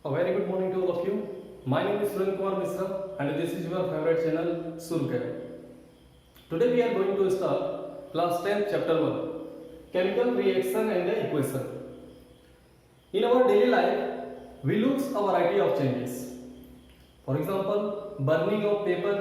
A very good morning to all of you. My name is Suren Kumar Misra and this is your favorite channel Surchem. Today we are going to start class 10 chapter 1 chemical reaction and equation. In our daily life we look a variety of changes. For example, burning of paper,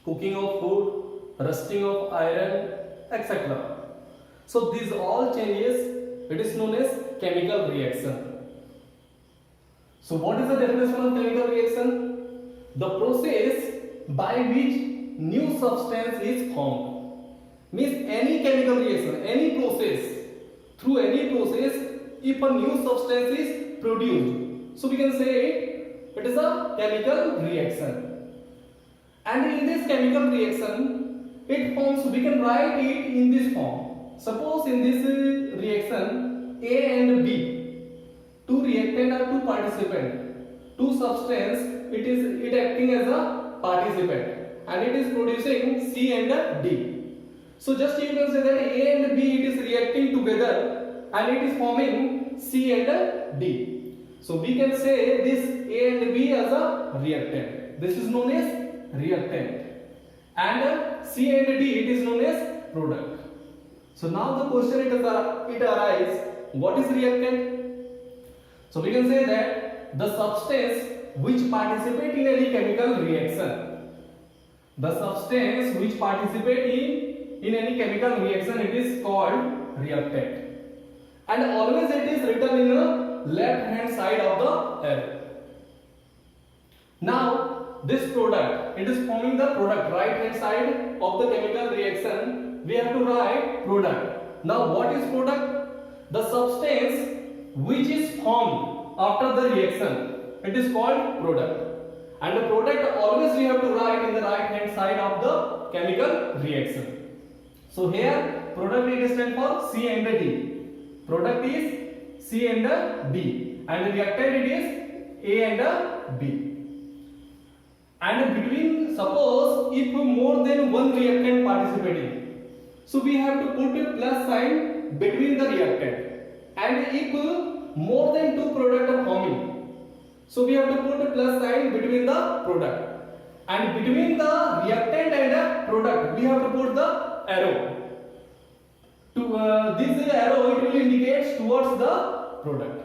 cooking of food, rusting of iron, etc. So these all changes it is known as chemical reaction. So what is the definition of chemical reaction? The process by which new substance is formed. Means any chemical reaction, any process, through any process, if a new substance is produced. So we can say it is a chemical reaction. And in this chemical reaction, it forms, we can write it in this form. Suppose in this reaction, A and B, two reactant or two participant, two substance, it acting as a participant and it is producing C and D. So just you can say that A and B it is reacting together and it is forming C and D. So we can say this A and B as a reactant. This is known as reactant. And C and D it is known as product. So now the question it arises, what is reactant? So we can say that the substance which participate in any chemical reaction, the substance which participate in any chemical reaction, it is called reactant. And always it is written in the left hand side of the arrow. Now this product, it is forming the product, right hand side of the chemical reaction, we have to write product. Now what is product? The substance which is formed after the reaction, it is called product. And the product always we have to write in the right hand side of the chemical reaction. So here product it stands for C and D. Product is C and D and reactant it is A and B. And between, suppose if more than one reactant participating, so we have to put a plus sign between the reactant. And if more than two products are forming, so we have to put a plus sign between the product. And between the reactant and the product, we have to put the arrow. This arrow it will indicate towards the product.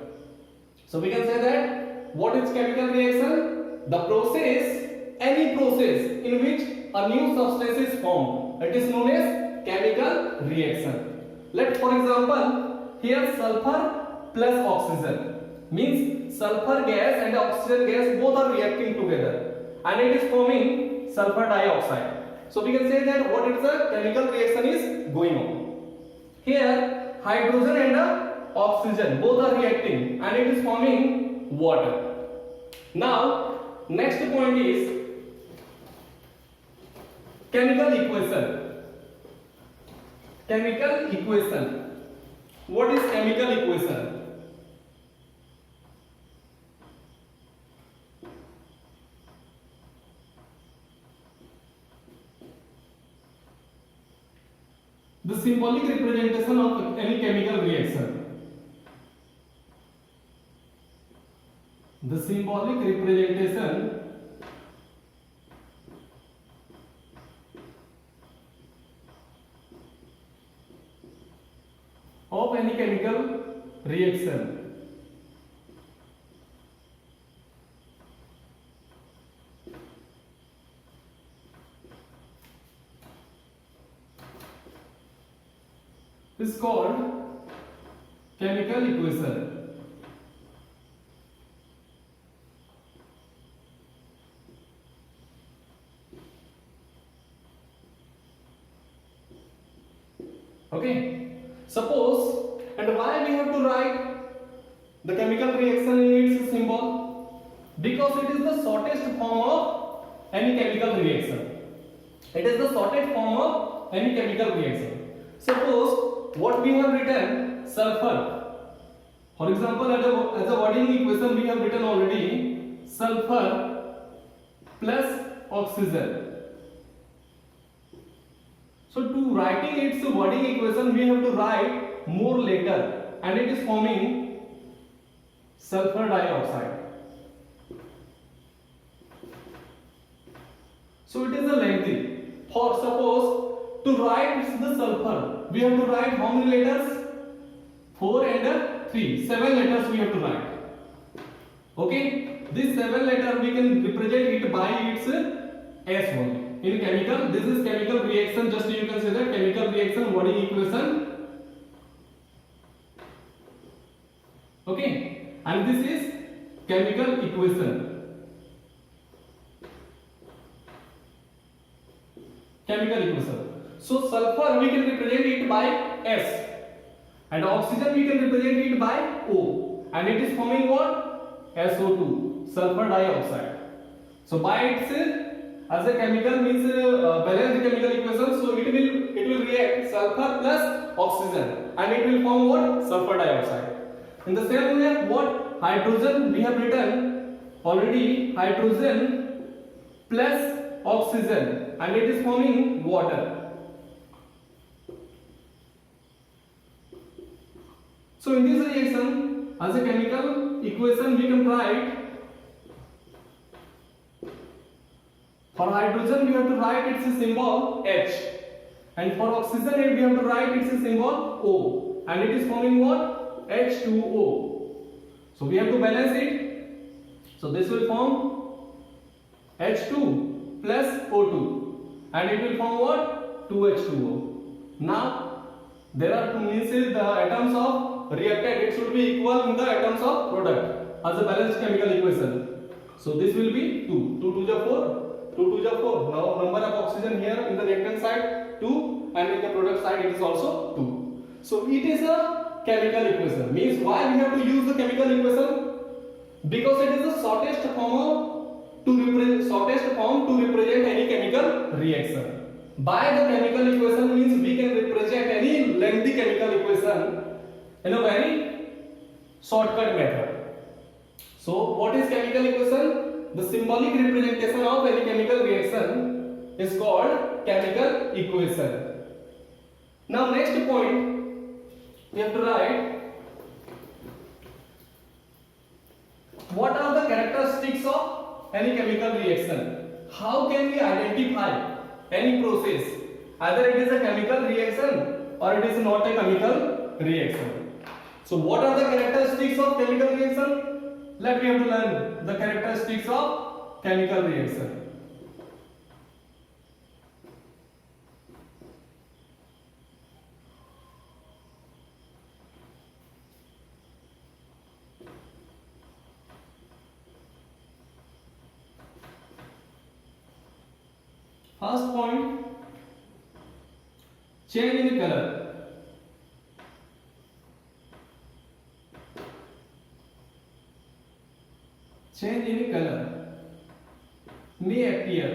So we can say that what is chemical reaction? The process, any process in which a new substance is formed, it is known as chemical reaction. Let for example, here sulfur plus oxygen means sulfur gas and oxygen gas both are reacting together and it is forming sulfur dioxide. So we can say that what is the chemical reaction is going on. Here hydrogen and oxygen both are reacting and it is forming water. Now next point is chemical equation. Chemical equation. What is chemical equation? The symbolic representation of any chemical reaction. The symbolic representation of any chemical reaction. Is called chemical equation. Okay. Suppose, and why we have to write the chemical reaction in its symbol? Because it is the shortest form of any chemical reaction. It is the shortest form of any chemical reaction. Suppose what we have written sulfur. For example, as a wording equation we have written already sulfur plus oxygen. So to writing its wording equation we have to write more letter and it is forming sulfur dioxide. So it is a lengthy. For suppose to write the sulfur, we have to write how many letters? 4 and 3. 7 letters we have to write. Okay, this 7 letter we can represent it by its S1. In chemical, this is chemical reaction. Just you can say that chemical reaction wording equation. Okay, and this is chemical equation. Chemical equation. So sulfur we can represent it by S, and oxygen we can represent it by O, and it is forming what? SO2, sulfur dioxide. So by its as a chemical means balance the chemical equation. So it will react sulfur plus oxygen, and it will form what? Sulfur dioxide. In the same way, what? Hydrogen we have written already, hydrogen plus oxygen, and it is forming water. So in this reaction, as a chemical equation we can write, for hydrogen we have to write its symbol H, and for oxygen we have to write its symbol O, and it is forming what? H2O. So we have to balance it. So this will form H2 plus O2, and it will form what? 2H2O. Now there are two means the atoms of reactant, it should be equal in the atoms of product as a balanced chemical equation. So this will be 2. 2 to the 4. 2 to the 4. Now number of oxygen here in the reactant side 2, and in the product side it is also 2. So it is a chemical equation. Means why we have to use the chemical equation? Because it is the shortest form to represent any chemical reaction. By the chemical equation means we can represent any lengthy chemical equation in a very shortcut method. So what is chemical equation? The symbolic representation of any chemical reaction is called chemical equation. Now next point we have to write, what are the characteristics of any chemical reaction? How can we identify any process, either it is a chemical reaction or it is not a chemical reaction? So what are the characteristics of chemical reaction? We have to learn the characteristics of chemical reaction. First point, change in color. Change in color may appear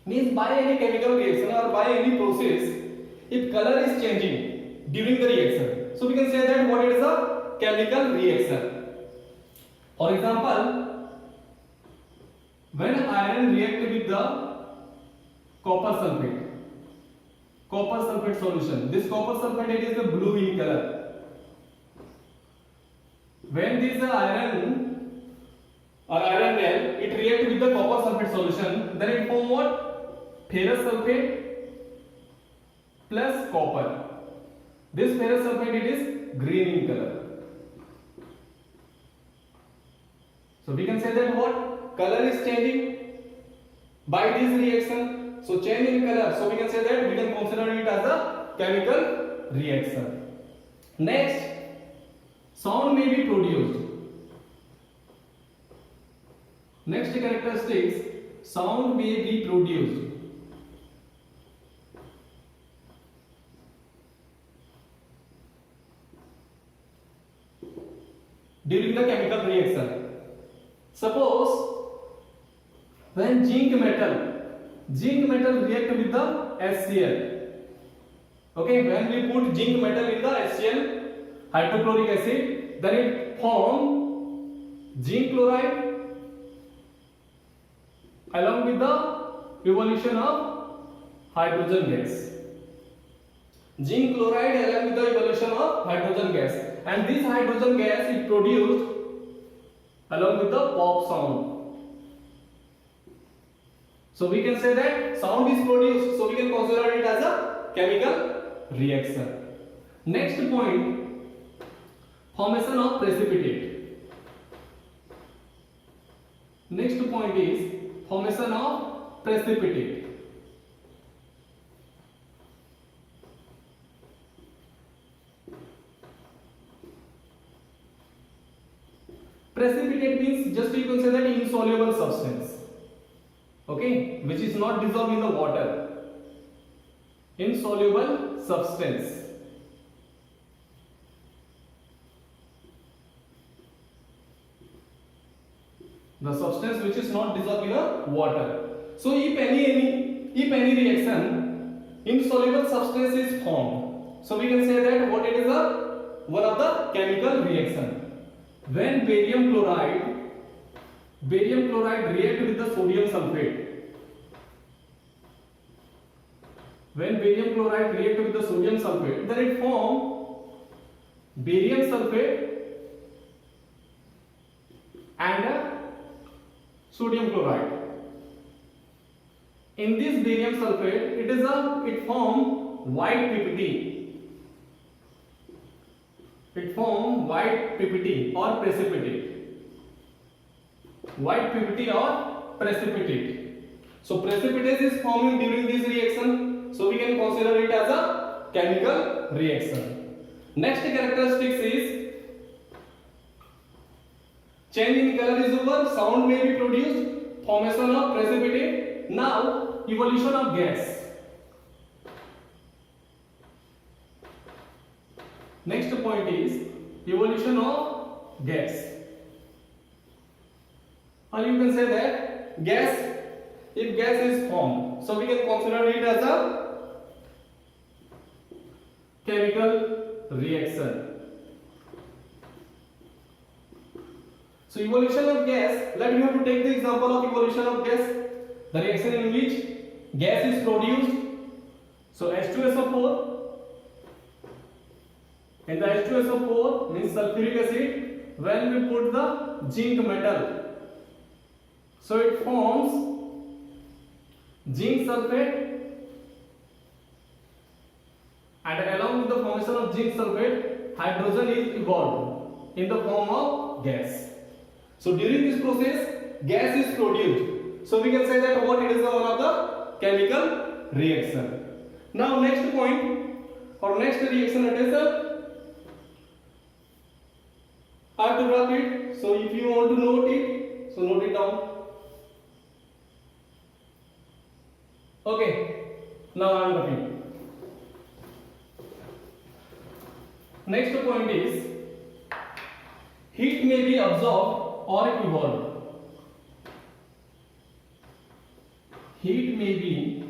means by any chemical reaction or by any process, if color is changing during the reaction, so we can say that what it is a chemical reaction. For example, when iron react with the copper sulfate solution, this copper sulfate it is the blue in color. When this iron or iron nail it react with the copper sulfate solution, then it form what? Ferrous sulfate plus copper. This ferrous sulfate it is green in color. So we can say that what? Color is changing by this reaction. So change in color. So we can say that we can consider it as a chemical reaction. Next, sound may be produced. Next characteristics, sound may be produced. During the chemical reaction. Suppose when zinc metal react with the HCl. Okay, when we put zinc metal in the HCl, hydrochloric acid, then it form zinc chloride along with the evolution of hydrogen gas. zinc chloride along with the evolution of hydrogen gas, and this hydrogen gas is produced along with the pop sound. So we can say that sound is produced, so we can consider it as a chemical reaction. Next point, formation of precipitate. Next point is formation of precipitate. Precipitate means just you can say that insoluble substance, okay, which is not dissolved in the water. Insoluble substance. The substance which is not dissolved in the water. So if any reaction, insoluble substance is formed, so we can say that what it is a one of the chemical reaction. When barium chloride react with the sodium sulfate, when barium chloride react with the sodium sulfate, then it form barium sulfate and sodium chloride. In this barium sulfate, it form white PPT. It form white PPT or precipitate. White PPT or precipitate. So precipitate is forming during this reaction. So we can consider it as a chemical reaction. Next characteristics is change in color is over, sound may be produced, formation of precipitate. Now evolution of gas. Next point is evolution of gas. Or you can say that gas, if gas is formed, so we can consider it as a chemical reaction. So evolution of gas, let me have to take the example of evolution of gas, the reaction in which gas is produced. So H2SO4. In the H2SO4 means sulfuric acid, when we put the zinc metal, so it forms zinc sulfate, and along with the formation of zinc sulfate, hydrogen is evolved in the form of gas. So during this process, gas is produced. So we can say that what it is one of the chemical reaction. Now next point or next reaction, it is I have to write it. So if you want to note it, so note it down. Okay. Now I am writing. Next point is heat may be absorbed or evolved. Heat may be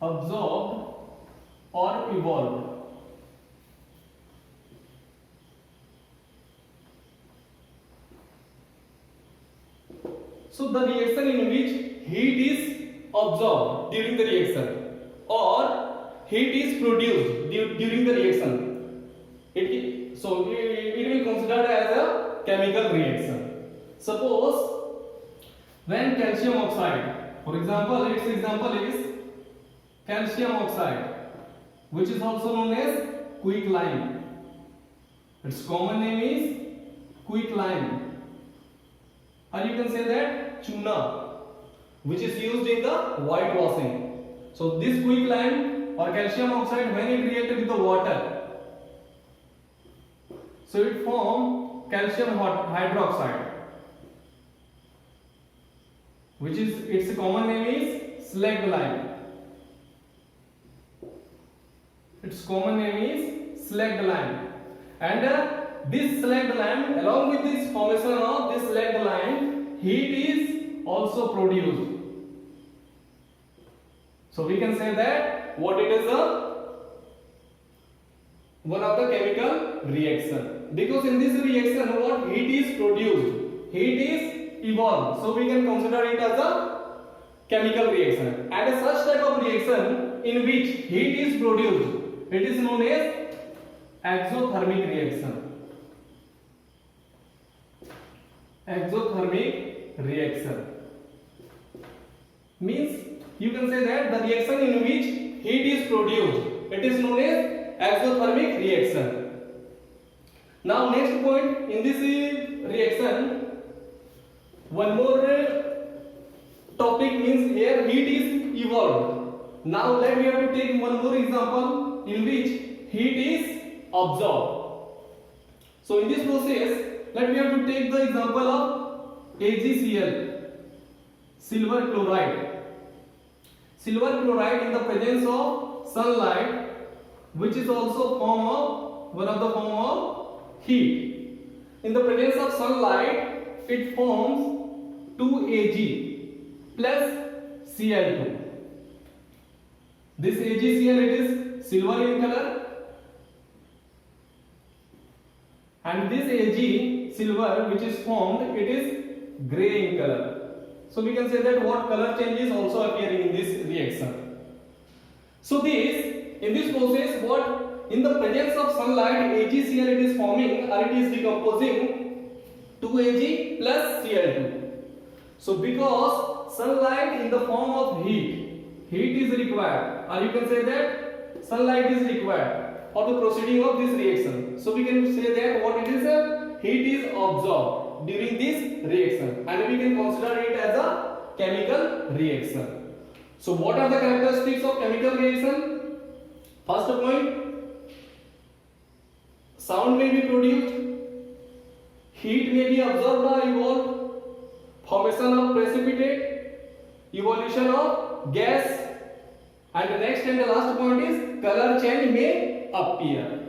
absorbed or evolved. So the reaction in which heat is absorbed during the reaction or heat is produced during the reaction, it will considered as a chemical reaction. Suppose when calcium oxide, for example, its example is calcium oxide, which is also known as quicklime. Its common name is quicklime, or you can say that chuna, which is used in the whitewashing. So this quicklime or calcium oxide, when it reacts with the water, so it forms calcium hydroxide, which is its common name is slag lime. Its common name is slag lime, and this slag lime, along with this formation of this slag lime, heat is also produced. So we can say that what it is one of the chemical reaction, because in this reaction what heat is produced, heat is evolved, so we can consider it as a chemical reaction. And such type of reaction in which heat is produced, it is known as exothermic reaction. Exothermic reaction means you can say that the reaction in which heat is produced, it is known as exothermic reaction. Now next point in this reaction, one more topic means here heat is evolved. Now let me have to take one more example in which heat is absorbed. So in this process, let me have to take the example of AgCl, silver chloride. Silver chloride in the presence of sunlight, which is also one of the form of heat. In the presence of sunlight, it forms 2Ag plus Cl2. This AgCl, it is silver in color, and this Ag silver which is formed, it is gray in color. So we can say that what color change is also appearing in this reaction. So in this process, what in the presence of sunlight, AgCl it is forming or it is decomposing 2Ag plus Cl2. So because sunlight in the form of heat is required, or you can say that sunlight is required for the proceeding of this reaction. So we can say that what it is, heat is absorbed during this reaction, and we can consider it as a chemical reaction. So what are the characteristics of chemical reaction? First point, sound may be produced, heat may be absorbed or evolved, formation of precipitate, evolution of gas, and the next and the last point is color change may appear.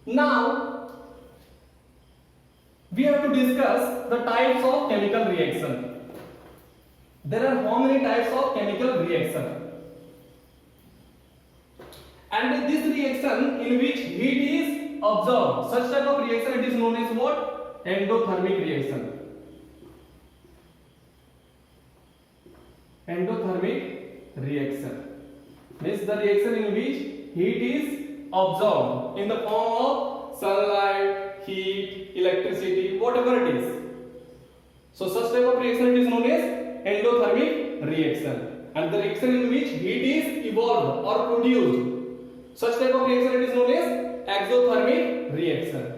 Now we have to discuss the types of chemical reaction. There are how many types of chemical reaction? And this reaction in which heat is absorbed, such type of reaction, it is known as what? Endothermic reaction. Endothermic reaction means the reaction in which heat is absorbed in the form of sunlight, heat, electricity, whatever it is. So such type of reaction it is known as endothermic reaction, and the reaction in which heat is evolved or produced, such type of reaction it is known as exothermic reaction.